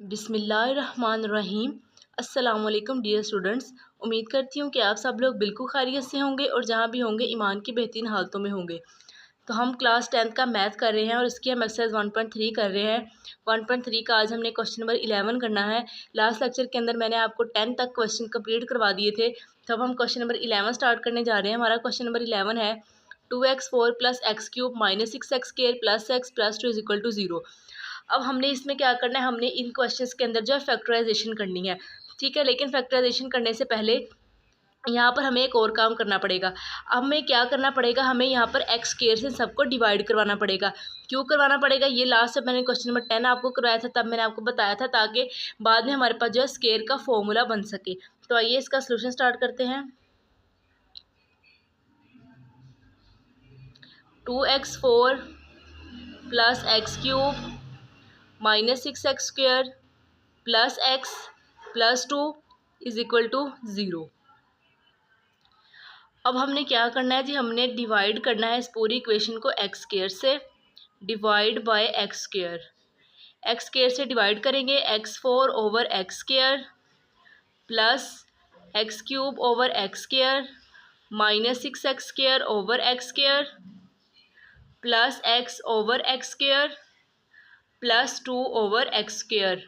बिस्मिल्लाहिर्रहमानिर्रहीम। अस्सलाम वालेकुम डियर स्टूडेंट्स। उम्मीद करती हूँ कि आप सब लोग बिल्कुल खैरियत से होंगे और जहाँ भी होंगे ईमान की बेहतरीन हालतों में होंगे। तो हम क्लास 10th का मैथ कर रहे हैं और इसकी हम एक्सरसाइज 1.3 कर रहे हैं। 1.3 का आज हमने क्वेश्चन नंबर 11 करना है। लास्ट लेक्चर के अंदर मैंने आपको 10 तक क्वेश्चन कंप्लीट करवा दिए थे। तो अब हम क्वेश्चन नंबर 11 स्टार्ट करने जा रहे हैं। हमारा क्वेश्चन नंबर 11 है 2x4 + x³ - 6x² + x + 2 = 0। अब हमने इसमें क्या करना है, हमने इन क्वेश्चंस के अंदर जो है फैक्टराइजेशन करनी है, ठीक है। लेकिन फैक्टराइजेशन करने से पहले यहाँ पर हमें एक और काम करना पड़ेगा। अब हमें क्या करना पड़ेगा, हमें यहाँ पर एक्स स्क्वायर से सबको डिवाइड करवाना पड़ेगा। क्यों करवाना पड़ेगा, ये लास्ट जब मैंने क्वेश्चन नंबर 10 आपको करवाया था तब मैंने आपको बताया था, ताकि बाद में हमारे पास जो है स्क्वायर का फॉर्मूला बन सके। तो आइए इसका सोल्यूशन स्टार्ट करते हैं। 2x4 + x³ - 6x² + x + 2 = 0। अब हमने क्या करना है जी, हमने डिवाइड करना है इस पूरी इक्वेशन को एक्स स्क्वायर से। Divide by x square, x square से डिवाइड करेंगे x4 over x square plus x³ over x square minus 6x² over x square plus x over x square plus 2 over x square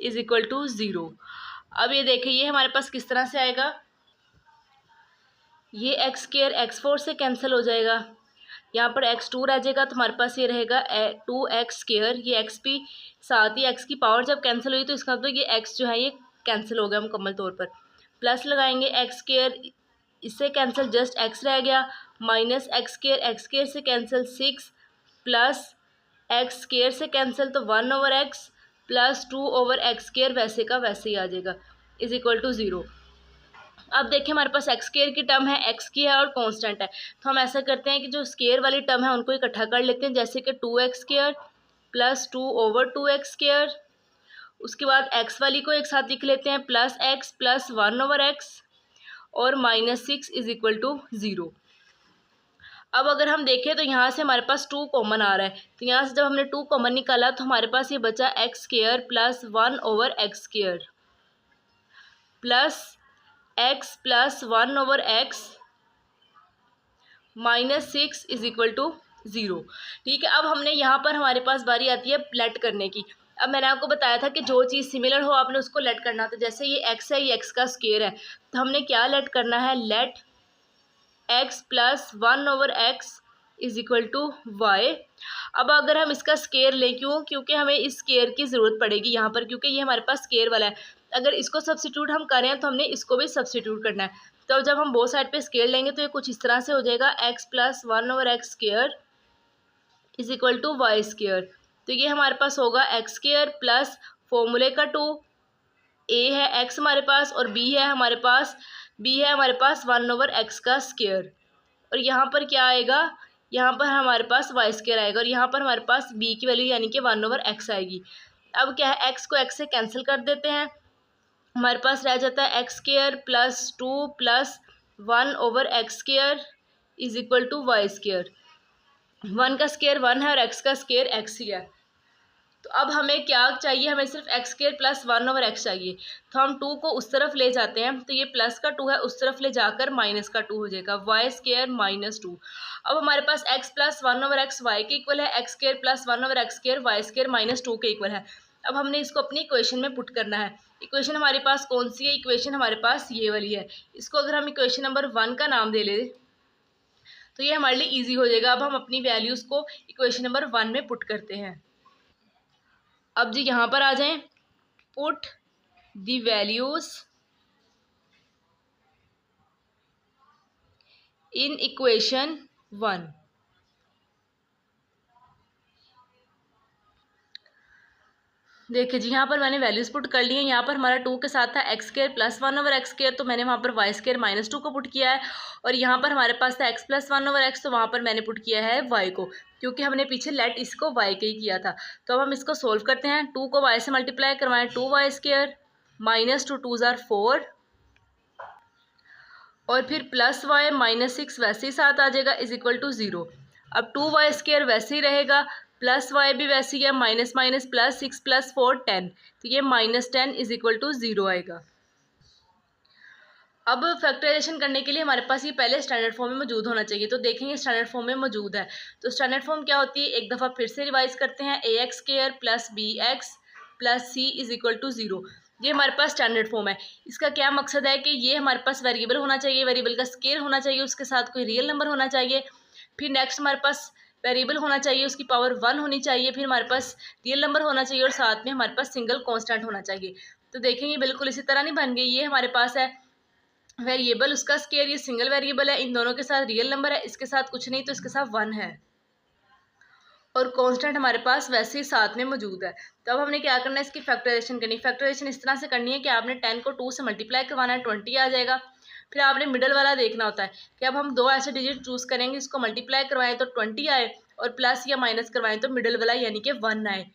= 0। अब ये देखिए, ये हमारे पास किस तरह से आएगा, ये एक्स स्क्वायर x4 से कैंसिल हो जाएगा, यहाँ पर x2 रह जाएगा, तो हमारे पास ये रहेगा 2x²। ये x भी साथ ही x की पावर जब कैंसिल हुई तो इसका मतलब ये x जो है ये कैंसिल हो गया मुकम्मल तौर पर। प्लस लगाएंगे x², इससे कैंसिल जस्ट x रह गया, माइनस x² से कैंसिल 6 प्लस x² से कैंसिल तो 1 over x plus 2 over x² वैसे का वैसे ही आ जाएगा = 0। अब देखिए हमारे पास एक्स स्क्वायर की टर्म है, एक्स की है और कांस्टेंट है। तो हम ऐसा करते हैं कि जो स्क्वायर वाली टर्म है उनको इकट्ठा कर लेते हैं, जैसे कि 2x² प्लस 2 ओवर 2x²। उसके बाद एक्स वाली को एक साथ लिख लेते हैं, plus x plus 1 over x और माइनस 6 = 0। अब अगर हम देखें तो यहाँ से हमारे पास 2 कॉमन आ रहा है, तो यहाँ से जब हमने 2 कॉमन निकाला तो हमारे पास ये बचा x square plus 1 over x square plus x प्लस 1 ओवर x माइनस 6 = 0। ठीक है। अब हमने यहाँ पर हमारे पास बारी आती है लेट करने की। अब मैंने आपको बताया था कि जो चीज़ सिमिलर हो आपने उसको लेट करना। तो जैसे ये x है, ये x का स्क्वायर है, तो हमने क्या लेट करना है, लेट x प्लस 1 ओवर x = y। अब अगर हम इसका स्क्वायर लें, क्योंकि हमें इस स्क्वायर की ज़रूरत पड़ेगी यहाँ पर, क्योंकि ये हमारे पास स्क्वायर वाला है। अगर इसको सब्स्टिट्यूट हम करें तो हमने इसको भी सब्स्टिट्यूट करना है। तो जब हम बोथ साइड पे स्क्वायर लेंगे तो ये कुछ इस तरह से हो जाएगा, x प्लस 1 ओवर एक्स स्क्वायर = y²। तो ये हमारे पास होगा x² प्लस फॉर्मूले का 2, a है x हमारे पास और b है हमारे पास 1 ओवर x का स्क्वायर। और यहाँ पर क्या आएगा, यहाँ पर हमारे पास y² आएगा और यहाँ पर हमारे पास b की वैल्यू यानी कि 1 ओवर x आएगी। अब क्या है, x को x से कैंसिल कर देते हैं, हमारे पास रह जाता है x² plus 2 plus 1 over x² = y²। 1 का स्क्वायर 1 है और x का स्क्वायर x ही है। तो अब हमें क्या चाहिए, हमें सिर्फ x² प्लस 1 ओवर x चाहिए। तो हम 2 को उस तरफ ले जाते हैं, तो ये प्लस का 2 है, उस तरफ ले जाकर माइनस का 2 हो जाएगा, y² - 2। अब हमारे पास x प्लस 1 ओवर x y के इक्वल है, x² plus 1 over x² y² - 2 के इक्वल है। अब हमने इसको अपनी इक्वेशन में पुट करना है। इक्वेशन हमारे पास कौन सी है, इक्वेशन हमारे पास ये वाली है। इसको अगर हम इक्वेशन नंबर 1 का नाम दे लें तो ये हमारे लिए ईजी हो जाएगा। अब हम अपनी वैल्यूज़ को इक्वेशन नंबर 1 में पुट करते हैं। अब जी यहाँ पर आ जाएं, put the values in equation 1। देखिए जी, यहाँ पर मैंने वैल्यूज़ पुट कर ली है। यहाँ पर हमारा 2 के साथ था x² प्लस 1 ओवर x², तो मैंने वहाँ पर y² - 2 को पुट किया है। और यहाँ पर हमारे पास था x प्लस 1 ओवर x, तो वहाँ पर मैंने पुट किया है y को, क्योंकि हमने पीछे लेट इसको y के ही किया था। तो अब हम इसको सोल्व करते हैं। 2 को y से मल्टीप्लाई करवाएं, 2y² माइनस 2 2 ज़ार 4 और फिर प्लस y माइनस 6 वैसे ही साथ आ जाएगा = 0। अब 2y² वैसे ही रहेगा, प्लस वाई भी वैसे ही है, माइनस माइनस प्लस, 6 + 4 10, तो ये -10 = 0 आएगा। अब फैक्टराइजेशन करने के लिए हमारे पास ये पहले स्टैंडर्ड फॉर्म में मौजूद होना चाहिए, तो देखेंगे स्टैंडर्ड फॉर्म में मौजूद है। तो स्टैंडर्ड फॉर्म क्या होती है, एक दफ़ा फिर से रिवाइज करते हैं। ax² + bx + c = 0, ये हमारे पास स्टैंडर्ड फॉर्म है। इसका क्या मकसद है कि ये हमारे पास वेरिएबल होना चाहिए, वेरिएबल का स्केल होना चाहिए, उसके साथ कोई रियल नंबर होना चाहिए। फिर नेक्स्ट हमारे पास वेरिएबल होना चाहिए, उसकी पावर 1 होनी चाहिए। फिर हमारे पास रियल नंबर होना चाहिए और साथ में हमारे पास सिंगल कॉन्स्टेंट होना चाहिए। तो देखेंगे बिल्कुल इसी तरह नहीं बन गई। ये हमारे पास है वेरिएबल, उसका स्केयर, ये सिंगल वेरिएबल है, इन दोनों के साथ रियल नंबर है, इसके साथ कुछ नहीं तो इसके साथ 1 है, और कांस्टेंट हमारे पास वैसे ही साथ में मौजूद है। तो अब हमने क्या करना है, इसकी फैक्टराइजेशन करनी है। फैक्टराइजेशन इस तरह से करनी है कि आपने 10 को 2 से मल्टीप्लाई करवाना है, 20 आ जाएगा। फिर आपने मिडल वाला देखना होता है कि अब हम दो ऐसे डिजिट चूज़ करेंगे, इसको मल्टीप्लाई करवाएं तो 20 आए, और प्लस या माइनस करवाएं तो मिडल वाला यानी कि 1 आए।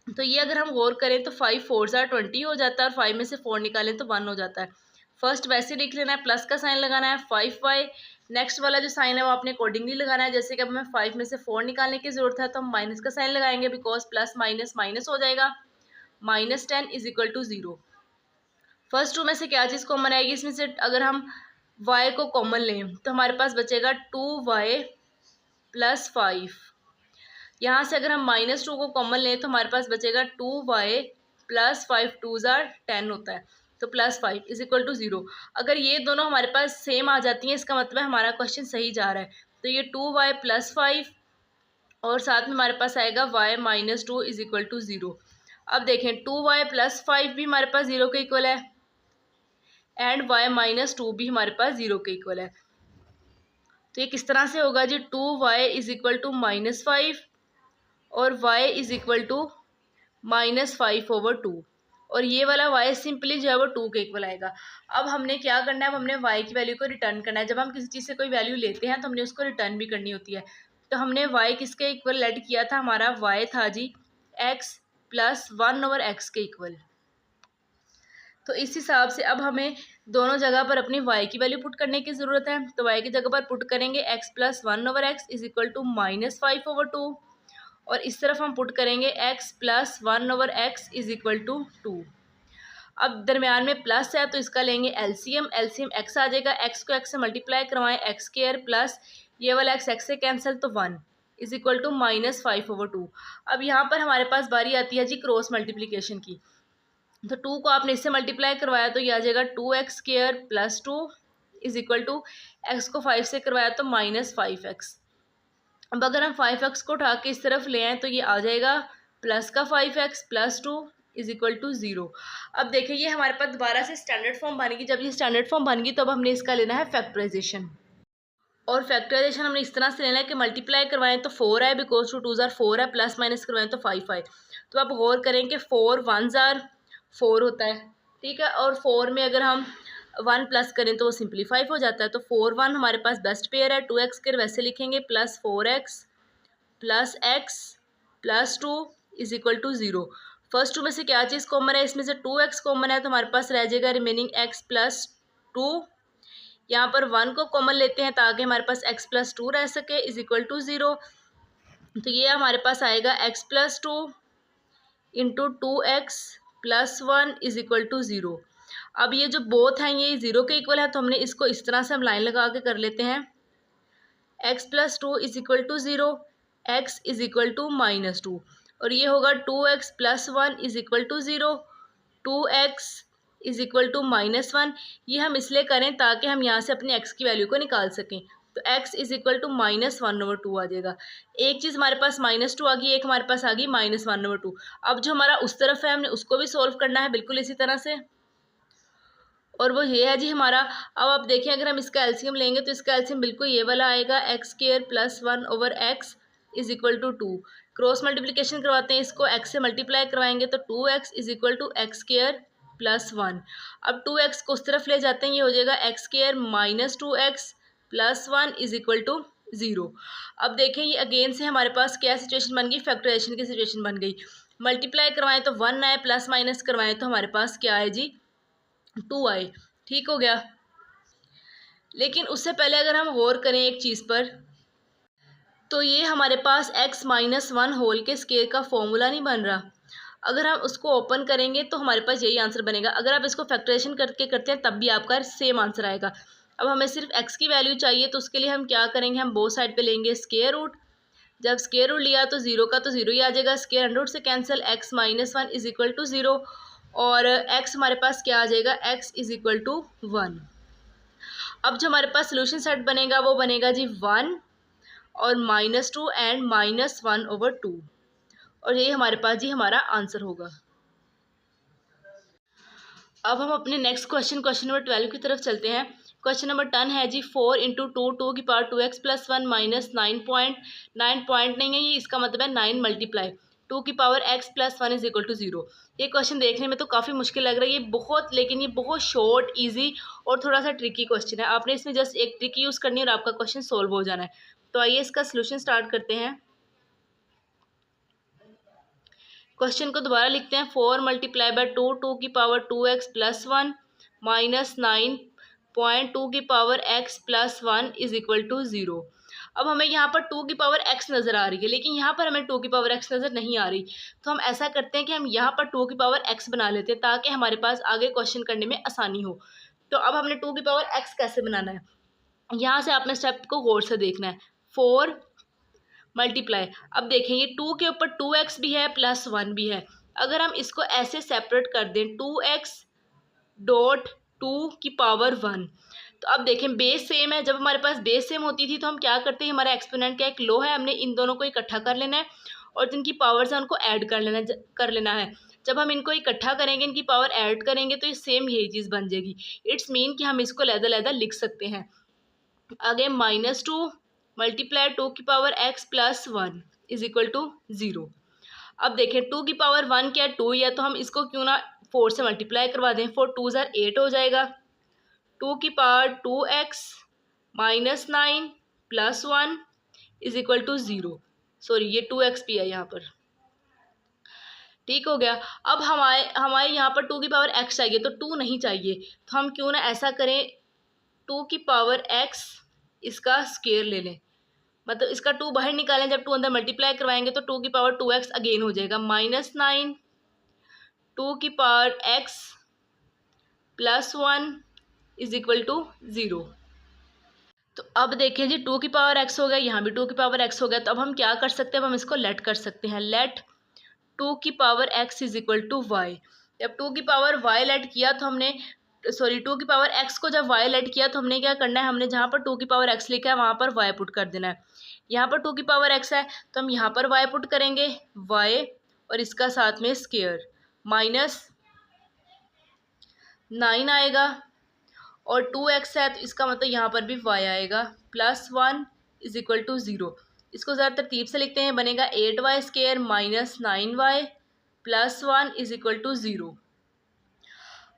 तो ये अगर हम गौर करें तो 5 4 20 हो जाता है, और 5 में से 4 निकालें तो 1 हो जाता है। फर्स्ट वैसे लिख लेना है, प्लस का साइन लगाना है, 5y। नेक्स्ट वाला जो साइन है वो आपने अकॉर्डिंगली लगाना है। जैसे कि अब हमें 5 में से 4 निकालने की ज़रूरत है तो हम माइनस का साइन लगाएंगे, बिकॉज प्लस माइनस माइनस हो जाएगा। -10 = 0। फर्स्ट टू में से क्या चीज़ कॉमन आएगी, इसमें से अगर हम y को कॉमन लें तो हमारे पास बचेगा 2y + 5। यहाँ से अगर हम -2 को कॉमन लें तो हमारे पास बचेगा 2y + 5 2 10 होता है, तो +5 = 0। अगर ये दोनों हमारे पास सेम आ जाती हैं, इसका मतलब है हमारा क्वेश्चन सही जा रहा है। तो ये 2y + 5 और साथ में हमारे पास आएगा y - 2 = 0। अब देखें 2y + 5 भी हमारे पास 0 के इक्वल है, एंड y - 2 भी हमारे पास 0 के इक्वल है। तो ये किस तरह से होगा जी, 2y = -5 और y = -5/2, और ये वाला y सिंपली जो है वो 2 के इक्वल आएगा। अब हमने क्या करना है, अब हमने y की वैल्यू को रिटर्न करना है। जब हम किसी चीज़ से कोई वैल्यू लेते हैं तो हमने उसको रिटर्न भी करनी होती है। तो हमने y किसके इक्वल लेट किया था, हमारा y था जी x + 1/x के इक्वल। तो इस हिसाब से अब हमें दोनों जगह पर अपनी y की वैल्यू पुट करने की ज़रूरत है। तो y की जगह पर पुट करेंगे x + 1/x = -5/2, और इस तरफ हम पुट करेंगे x + 1/x = 2। अब दरमियान में प्लस है तो इसका लेंगे एलसीएम, एलसीएम x आ जाएगा, x को x से मल्टीप्लाई करवाएं, x² प्लस ये वाला x से कैंसिल तो 1 = -5/2। अब यहाँ पर हमारे पास बारी आती है जी क्रॉस मल्टीप्लिकेशन की। तो 2 को आपने इससे मल्टीप्लाई करवाया तो ये आ जाएगा 2x² + 2 = x को 5 से करवाया तो -5x। अब अगर हम 5x को उठा के इस तरफ ले आएँ तो ये आ जाएगा प्लस का 5x + 2 = 0। अब देखिए ये हमारे पास दोबारा से स्टैंडर्ड फॉर्म बन गई। जब ये स्टैंडर्ड फॉर्म बन गई तो अब हमने इसका लेना है फैक्टराइजेशन। और फैक्टराइजेशन हमने इस तरह से लेना है कि मल्टीप्लाई करवाएं तो 4 आए, बिकॉज 2 2 4 है, प्लस माइनस करवाएं तो 5 आए। तो अब गौर करें कि 4 1 4 होता है, ठीक है, और 4 में अगर हम 1 प्लस करें तो वो सिंप्लीफाई हो जाता है। तो 4 1 हमारे पास बेस्ट पेयर है। 2x के वैसे लिखेंगे +4x + x + 2 = 0। फर्स्ट टू में से क्या चीज़ कॉमन है, इसमें से 2x कॉमन है तो हमारे पास रह जाएगा रिमेनिंग x + 2। यहाँ पर 1 को कॉमन लेते हैं ताकि हमारे पास x + 2 रह सके = 0। तो ये हमारे पास आएगा x + 2 × 2x + 1 = 0। अब ये जो बोथ हैं ये 0 के इक्वल है, तो हमने इसको इस तरह से हम लाइन लगा के कर लेते हैं, x + 2 = 0, x = -2, और ये होगा 2x + 1 = 0, 2x = -1। ये हम इसलिए करें ताकि हम यहाँ से अपने x की वैल्यू को निकाल सकें। तो x = -1/2 आ जाएगा। एक चीज़ हमारे पास -2 आ गई, एक हमारे पास आ गई -1/2। अब जो हमारा उस तरफ है हमने उसको भी सोल्व करना है बिल्कुल इसी तरह से, और वो ये है जी हमारा। अब आप देखें अगर हम इसका एलसीएम लेंगे तो इसका एलसीएम बिल्कुल ये वाला आएगा, x² + 1/x = 2। क्रॉस मल्टीप्लिकेशन करवाते हैं, इसको x से मल्टीप्लाई करवाएंगे तो 2x = x² + 1। अब 2x को उस तरफ ले जाते हैं, ये हो जाएगा x² - 2x + 1 = 0। अब देखें ये अगेन से हमारे पास क्या सिचुएशन बन गई, फैक्टराइजेशन की सिचुएशन बन गई। मल्टीप्लाई करवाएं तो 1 आए, प्लस माइनस करवाएं तो हमारे पास क्या है जी 2 आए। ठीक हो गया। लेकिन उससे पहले अगर हम गौर करें एक चीज़ पर, तो ये हमारे पास x-1 होल के स्क्वायर का फॉर्मूला नहीं बन रहा। अगर हम उसको ओपन करेंगे तो हमारे पास यही आंसर बनेगा। अगर आप इसको फैक्टराइजेशन करके करते हैं तब भी आपका सेम आंसर आएगा। अब हमें सिर्फ x की वैल्यू चाहिए, तो उसके लिए हम क्या करेंगे, हम बोथ साइड पे लेंगे स्क्वायर रूट। जब स्क्वायर रूट लिया तो जीरो का तो जीरो ही आ जाएगा, स्क्वायर अंडर रूट से cancel, x-1 is equal to 0 और x हमारे पास क्या आ जाएगा, x इज इक्वल टू 1। अब जो हमारे पास सोल्यूशन सेट बनेगा वो बनेगा जी 1 और -2 एंड -1/2 और ये हमारे पास जी हमारा आंसर होगा। अब हम अपने नेक्स्ट क्वेश्चन नंबर 12 की तरफ चलते हैं। क्वेश्चन नंबर 10 है जी 4 इंटू 2 की पावर 2x + 1 माइनस 9 पॉइंट नहीं है ये, इसका मतलब है 9 मल्टीप्लाई 2 की power x + 1 is equal to 0। ये क्वेश्चन देखने में तो काफ़ी मुश्किल लग रहा है, ये बहुत, लेकिन ये बहुत शॉर्ट, इजी और थोड़ा सा ट्रिकी क्वेश्चन है। आपने इसमें जस्ट एक ट्रिक यूज़ करनी है और आपका क्वेश्चन सोल्व हो जाना है। तो आइए इसका सोल्यूशन स्टार्ट करते हैं। क्वेश्चन को दोबारा लिखते हैं। 4 मल्टीप्लाई बाय 2 की पावर 2x + 1 माइनस 9.2 की power x + 1 is equal to 0। अब हमें यहाँ पर 2 की पावर x नज़र आ रही है, लेकिन यहाँ पर हमें 2 की पावर x नज़र नहीं आ रही। तो हम ऐसा करते हैं कि हम यहाँ पर 2 की पावर x बना लेते हैं ताकि हमारे पास आगे क्वेश्चन करने में आसानी हो। तो अब हमने 2 की पावर x कैसे बनाना है, यहाँ से आपने स्टेप को गौर से देखना है। 4 मल्टीप्लाई, अब देखें ये 2 के ऊपर 2x भी है प्लस 1 भी है। अगर हम इसको ऐसे सेपरेट कर दें 2x डॉट 2 की पावर 1, तो अब देखें बेस सेम है। जब हमारे पास बेस सेम होती थी तो हम क्या करते हैं, हमारा एक्सपोनेंट का एक लो है, हमने इन दोनों को इकट्ठा कर लेना है और जिनकी पावर्स है उनको ऐड कर लेना है। जब हम इनको इकट्ठा करेंगे, इनकी पावर ऐड करेंगे तो ये सेम यही चीज़ बन जाएगी। इट्स मीन कि हम इसको लहदा लिख सकते हैं। आगे -2 मल्टीप्लाई 2 की power x + 1 is equal to 0। अब देखें 2 की पावर 1 क्या 2 ही है, तो हम इसको क्यों ना 4 से मल्टीप्लाई करवा दें। 4 2 ज़ार 8 हो जाएगा। 2 की power 2x - 9 + 1 is equal to 0। Sorry ये 2x भी है यहाँ पर, ठीक हो गया। अब हमारे यहाँ पर 2 की पावर x चाहिए तो 2 नहीं चाहिए, तो हम क्यों ना ऐसा करें 2 की पावर x इसका स्क्वायर ले लें, मतलब इसका 2 बाहर निकालें। जब 2 अंदर मल्टीप्लाई करवाएंगे तो 2 की पावर 2x अगेन हो जाएगा -9 2 की power x + 1 is equal to 0। तो अब देखें जी 2 की पावर x हो गया, यहाँ भी 2 की पावर x हो गया। तो अब हम क्या कर सकते हैं, अब हम इसको लेट कर सकते हैं। लेट 2 की power x is equal to y। जब 2 की पावर y लेट किया तो हमने 2 की पावर x को जब y लेट किया तो हमने क्या करना है, हमने जहाँ पर 2 की पावर x लिखा है वहाँ पर y पुट कर देना है। यहाँ पर 2 की पावर x है तो हम यहाँ पर y पुट करेंगे, y और इसका साथ में स्क्वायर -9 आएगा और 2x है तो इसका मतलब यहाँ पर भी y आएगा +1 इज इक्वल टू 0। इसको ज़रा तरतीब से लिखते हैं, बनेगा 8y² - 9y + 1 is equal to 0।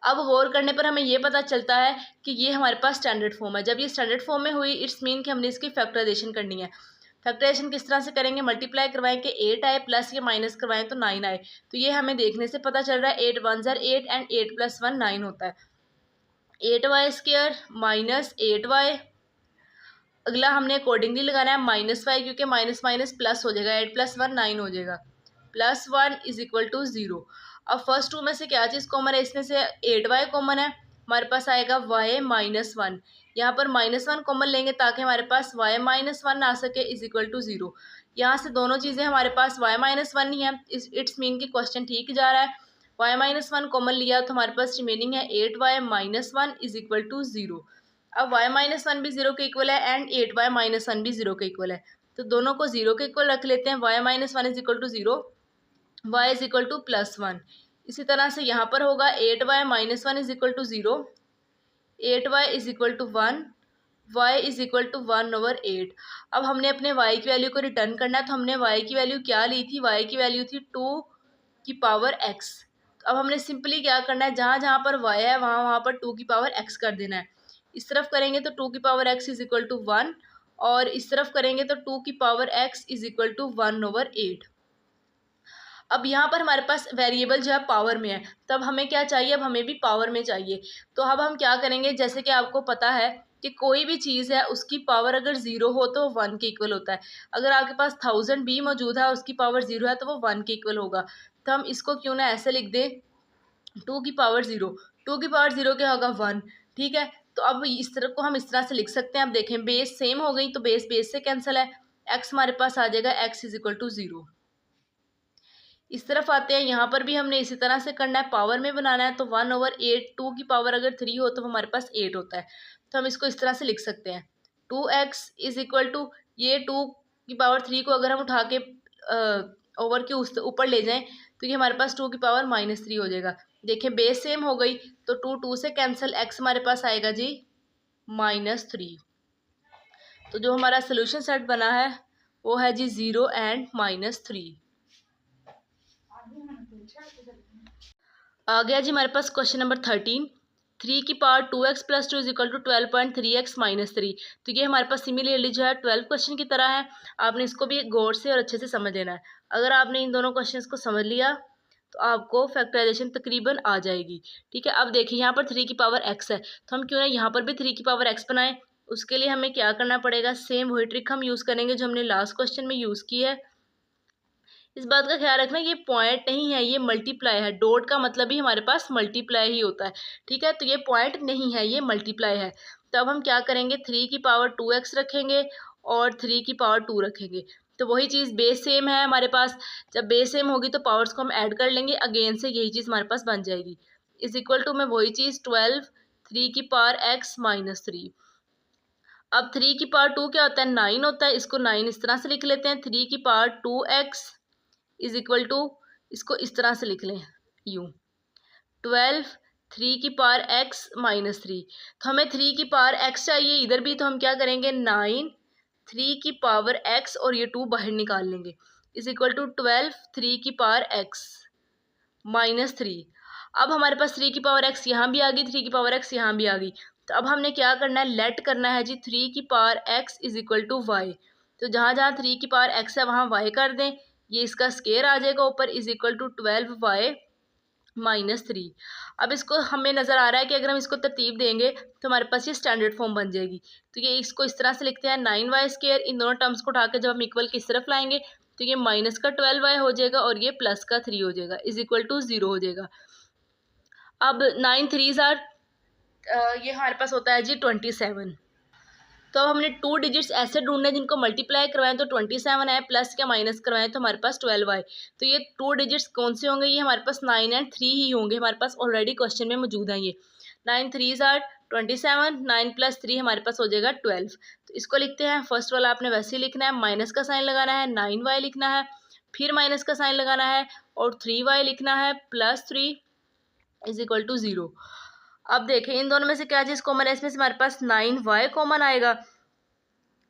अब गौर करने पर हमें ये पता चलता है कि ये हमारे पास स्टैंडर्ड फॉर्म है। जब ये स्टैंडर्ड फॉर्म में हुई इट्स मीन कि हमने इसकी फैक्टराइजेशन करनी है। फैक्टराइजेशन किस तरह से करेंगे, मल्टीप्लाई करवाएं कि 8 आए प्लस ये माइनस करवाएं तो 9 आए। तो ये हमें देखने से पता चल रहा है 8 1 ज़ार 8 एंड 8 + 1 9 होता है। 8y² - 8y, अगला हमने अकॉर्डिंगली लगाना है -y क्योंकि माइनस माइनस प्लस हो जाएगा, 8 + 1 9 हो जाएगा +1 इज इक्वल टू 0। अब फर्स्ट टू में से क्या चीज़ कॉमन है, इसमें से 8y कॉमन है, हमारे पास आएगा y -1। यहाँ पर -1 कॉमन लेंगे ताकि हमारे पास y -1 आ सके इज इक्वल टू 0। यहाँ से दोनों चीज़ें हमारे पास y -1 ही है, इट्स मीन कि क्वेश्चन ठीक जा रहा है। y -1 कॉमन लिया तो हमारे पास रिमेनिंग है 8y - 1 इज इक्वल टू 0। अब y -1 भी 0 के इक्वल है एंड 8y -1 भी 0 के इक्वल है, तो दोनों को 0 के इक्वल रख लेते हैं। y -1 is equal to 0, y is equal to +1। इसी तरह से यहाँ पर होगा 8y - 1 is equal to 0, 8y is equal to 1, y is equal to 1/8। अब हमने अपने y की वैल्यू को रिटर्न करना है, तो हमने y की वैल्यू क्या ली थी, y की वैल्यू थी 2 की पावर x। तो अब हमने सिंपली क्या करना है, जहाँ जहाँ पर y है वहाँ वहाँ पर 2 की पावर x कर देना है। इस तरफ करेंगे तो 2 की power x is equal to 1 और इस तरफ करेंगे तो 2 की power x is equal to 1/8। अब यहाँ पर हमारे पास वेरिएबल जो है पावर में है, तब हमें क्या चाहिए, अब हमें भी पावर में चाहिए। तो अब हम क्या करेंगे, जैसे कि आपको पता है कि कोई भी चीज़ है उसकी पावर अगर ज़ीरो हो तो वो 1 के इक्वल होता है। अगर आपके पास 1000 भी मौजूद है, उसकी पावर ज़ीरो है, तो वो 1 के इक्वल होगा। तो हम इसको क्यों ना ऐसे लिख दें, 2 की पावर ज़ीरो, 2 की पावर ज़ीरो क्या होगा 1, ठीक है। तो अब इस तरफ को हम इस तरह से लिख सकते हैं। अब देखें बेस सेम हो गई तो बेस बेस से कैंसिल है, एक्स हमारे पास आ जाएगा x इज इक्वल टू 0। इस तरफ आते हैं, यहाँ पर भी हमने इसी तरह से करना है, पावर में बनाना है। तो 1/8, 2 की पावर अगर 3 हो तो हमारे पास 8 होता है। तो हम इसको इस तरह से लिख सकते हैं, 2x इज इक्वल टू, ये 2 की पावर 3 को अगर हम उठा के ओवर के उस ऊपर ले जाएं तो ये हमारे पास 2 की पावर -3 हो जाएगा। देखिए बेस सेम हो गई तो 2 से कैंसिल, x हमारे पास आएगा जी -3। तो जो हमारा सोल्यूशन सेट बना है वो है जी 0 एंड -3। आ गया जी हमारे पास क्वेश्चन नंबर 13, 3 की power 2x plus 2 is equal to 12.3x minus 3। तो ये हमारे पास सिमिलरली जो है 12 क्वेश्चन की तरह है। आपने इसको भी गौर से और अच्छे से समझ लेना है। अगर आपने इन दोनों क्वेश्चंस को समझ लिया तो आपको फैक्टराइजेशन तकरीबन आ जाएगी, ठीक है। अब देखिए यहाँ पर 3 की पावर x है, तो हम क्यों ना यहाँ पर भी 3 की पावर x बनाएं। उसके लिए हमें क्या करना पड़ेगा, सेम वही ट्रिक हम यूज़ करेंगे जो हमने लास्ट क्वेश्चन में यूज़ की है। इस बात का ख्याल रखना ये पॉइंट नहीं है, ये मल्टीप्लाई है। डॉट का मतलब भी हमारे पास मल्टीप्लाई ही होता है, ठीक है। तो ये पॉइंट नहीं है, ये मल्टीप्लाई है। तो अब हम क्या करेंगे, 3 की पावर 2x रखेंगे और 3 की पावर 2 रखेंगे। तो वही चीज़ बेस सेम है हमारे पास, जब बेस सेम होगी तो पावर्स को हम ऐड कर लेंगे, अगेन से यही चीज़ हमारे पास बन जाएगी। इज इक्वल टू में वही चीज़ 12, 3 की पावर x माइनस 3। अब 3 की पावर 2 क्या होता है, 9 होता है। इसको 9 इस तरह से लिख लेते हैं, 3 की power 2x is equal to, इसको इस तरह से लिख लें यूँ, 12, 3 की पावर x माइनस 3। तो हमें 3 की पावर x चाहिए इधर भी, तो हम क्या करेंगे 9, 3 की पावर x और ये 2 बाहर निकाल लेंगे, इज इक्वल टू 12, 3 की पावर x माइनस 3। अब हमारे पास 3 की पावर x यहाँ भी आ गई, 3 की पावर x यहाँ भी आ गई। तो अब हमने क्या करना है, लेट करना है जी 3 की power x is equal to y. तो जहाँ जहाँ 3 की पावर x है वहाँ y कर दें, ये इसका स्केयर आ जाएगा ऊपर, is equal to 12y minus 3। अब इसको हमें नज़र आ रहा है कि अगर हम इसको तरतीब देंगे तो हमारे पास ये स्टैंडर्ड फॉर्म बन जाएगी। तो ये इसको इस तरह से लिखते हैं, 9y स्केयर, इन दोनों टर्म्स को उठा के जब हम इक्वल किस तरफ लाएंगे तो ये माइनस का 12y हो जाएगा और ये प्लस का 3 हो जाएगा, इज इक्वल टू 0 हो जाएगा। अब 9 3s आर, ये हमारे पास होता है जी 27। तो अब हमने 2 डिजिट्स ऐसे ढूंढने जिनको मल्टीप्लाई करवाएं तो 27 है, प्लस क्या माइनस करवाएं तो हमारे पास 12 आए। तो ये 2 डिजिट्स कौन से होंगे, ये हमारे पास 9 एंड 3 ही होंगे। हमारे पास ऑलरेडी क्वेश्चन में मौजूद हैं ये। 9 3s आर 27, 9 प्लस 3 हमारे पास हो जाएगा 12। तो इसको लिखते हैं, फर्स्ट वाला आपने वैसे ही लिखना है, माइनस का साइन लगाना है, 9y लिखना है, फिर माइनस का साइन लगाना है और 3y लिखना है, प्लस 3 इज इक्वल टू 0। अब देखें इन दोनों में से क्या चीज़ कॉमन है, इसमें से हमारे पास 9y कॉमन आएगा।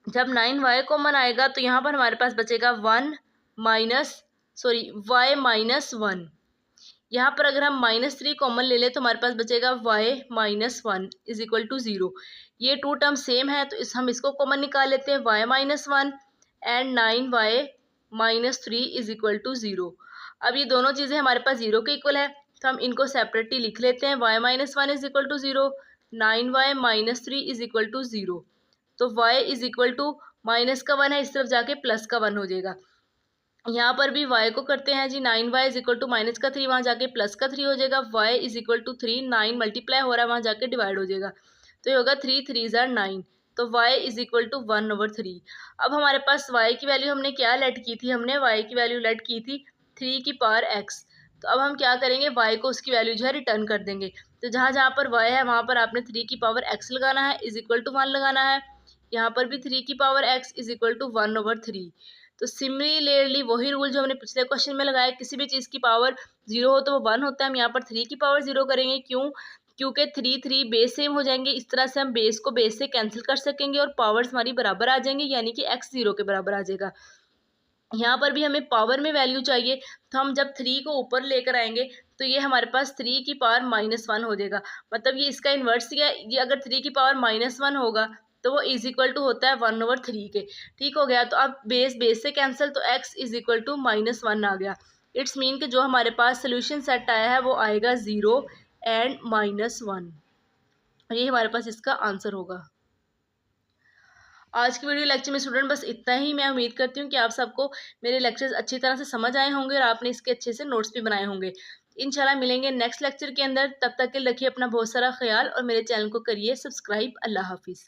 जब 9y कॉमन आएगा तो यहाँ पर हमारे पास बचेगा y माइनस 1। यहाँ पर अगर हम -3 कॉमन ले लें तो हमारे पास बचेगा y minus 1 is equal to 0। ये 2 टर्म सेम है तो हम इसको कॉमन निकाल लेते हैं, y minus 1 and 9y minus 3 is equal to 0। अब ये दोनों चीज़ें हमारे पास 0 के इक्वल है तो हम इनको सेपरेटली लिख लेते हैं, y minus 1 is equal to 0, 9y minus 3 is equal to 0। तो y is equal to minus का 1 है, इस तरफ जाके प्लस का 1 हो जाएगा। यहाँ पर भी y को करते हैं जी, 9y is equal to minus का 3, वहाँ जाके प्लस का 3 हो जाएगा। y is equal to 3, 9 multiply हो रहा है वहाँ जाके डिवाइड हो जाएगा, तो ये होगा 3 3s आर 9। तो y इज इक्वल टू 1/3। अब हमारे पास y की वैल्यू हमने क्या लेट की थी, हमने y की वैल्यू लेट की थी 3 की पावर x। तो अब हम क्या करेंगे, y को उसकी वैल्यू जो है रिटर्न कर देंगे। तो जहाँ जहाँ पर y है वहाँ पर आपने 3 की पावर x लगाना है, इज इक्वल टू 1 लगाना है। यहाँ पर भी 3 की power x is equal to 1/3। तो सिमिलरली वही रूल जो हमने पिछले क्वेश्चन में लगाया, किसी भी चीज़ की पावर 0 हो तो वो 1 होता है। हम यहाँ पर 3 की पावर 0 करेंगे, क्यों, क्योंकि 3 3 बेस सेम हो जाएंगे। इस तरह से हम बेस को बेस से कैंसिल कर सकेंगे और पावर्स हमारी बराबर आ जाएंगे, यानी कि x 0 के बराबर आ जाएगा। यहाँ पर भी हमें पावर में वैल्यू चाहिए, तो हम जब 3 को ऊपर लेकर आएंगे तो ये हमारे पास 3 की पावर -1 हो जाएगा। मतलब ये इसका इन्वर्स ही है, ये अगर 3 की पावर -1 होगा तो वो इज इक्वल टू होता है 1/3 के। ठीक हो गया, तो अब बेस बेस से कैंसिल, तो x इज इक्वल टू -1 आ गया। इट्स मीन कि जो हमारे पास सोल्यूशन सेट आया है वो आएगा 0 एंड -1। ये हमारे पास इसका आंसर होगा। आज की वीडियो लेक्चर में स्टूडेंट बस इतना ही। मैं उम्मीद करती हूँ कि आप सबको मेरे लेक्चर्स अच्छी तरह से समझ आए होंगे और आपने इसके अच्छे से नोट्स भी बनाए होंगे। इंशाल्लाह मिलेंगे नेक्स्ट लेक्चर के अंदर। तब तक के लिए रखिए अपना बहुत सारा ख्याल और मेरे चैनल को करिए सब्सक्राइब। अल्लाह हाफिज़।